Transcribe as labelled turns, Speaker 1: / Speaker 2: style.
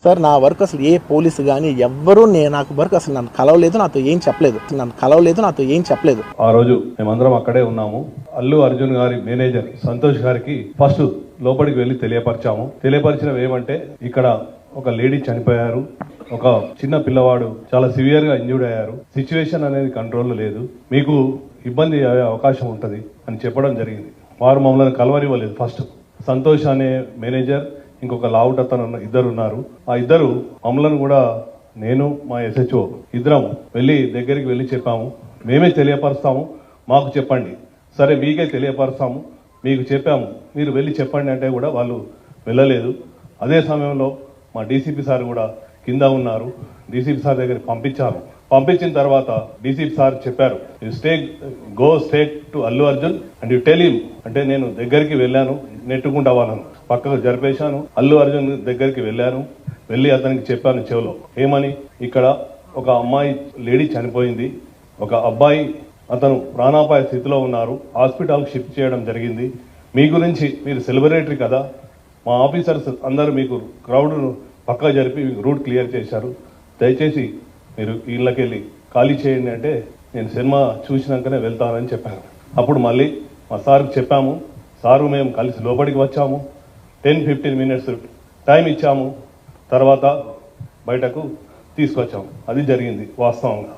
Speaker 1: Sir నా work అసలు ఏ police కానీ ఎవ్వరూ నాకు వర్క్ అసలు నన్ను కలవలేదు, నాతో ఏం చెప్పలేదు.
Speaker 2: ఆ రోజు మేమందరం అక్కడే ఉన్నాము. అల్లు అర్జున్ గారి మేనేజర్ సంతోష్ గారికి ఫస్ట్ లోపలికి వెళ్లి తెలియపరిచినవి ఏమంటే ఇక్కడ ఒక లేడీ చనిపోయారు, ఒక చిన్న పిల్లవాడు చాలా సివియర్ గా ఇంజూర్డ్ అయ్యారు, సిచ్యువేషన్ అనేది కంట్రోల్లో లేదు, మీకు ఇబ్బంది అయ్యే అవకాశం ఉంటది అని చెప్పడం జరిగింది. వారు మమ్మల్ని కలవనివ్వలేదు. ఫస్ట్ సంతోష్ అనే మేనేజర్, ఇంకొక లావుట్ అతను ఇద్దరు ఉన్నారు. ఆ ఇద్దరు మమ్మల్ని కూడా, నేను మా SHO ఇద్దరం దగ్గరికి వెళ్ళి చెప్పాము, మేమే తెలియపరుస్తాము, మాకు చెప్పండి. సరే మీకే తెలియపరుస్తాము, మీకు చెప్పాము, మీరు వెళ్ళి చెప్పండి అంటే కూడా వాళ్ళు వెళ్ళలేదు. అదే సమయంలో మా DCP సార్ కూడా కింద ఉన్నారు. DCP సార్ దగ్గరికి పంపించిన తర్వాత DCP సార్ చెప్పారు, go state to Allu Arjun and you tell him. అంటే నేను దగ్గరికి వెళ్ళాను, నెట్టుకుంటా వాళ్ళను పక్కకు జరిపేశాను. అల్లు అర్జున్ దగ్గరికి వెళ్ళి అతనికి చెప్పాను చెవిలో, ఏమని, ఇక్కడ ఒక అమ్మాయి లేడీ చనిపోయింది, ఒక అబ్బాయి అతను ప్రాణాపాయ స్థితిలో ఉన్నారు, హాస్పిటల్కి షిఫ్ట్ చేయడం జరిగింది. మీ గురించి, మీరు సెలబ్రిటీ కదా, మా ఆఫీసర్స్ అందరూ మీకు క్రౌడ్ను పక్కకు జరిపి రూట్ క్లియర్ చేశారు, దయచేసి మీరు ఇళ్ళకెళ్ళి ఖాళీ చేయండి అంటే నేను సినిమా చూసినాకనే వెళ్తానని చెప్పాను. అప్పుడు మళ్ళీ మా సార్కి చెప్పాము, సారు మేము కలిసి లోపలికి వచ్చాము, 10-15 minutes టైం ఇచ్చాము, తర్వాత బయటకు తీసుకొచ్చాము. అది జరిగింది వాస్తవంగా.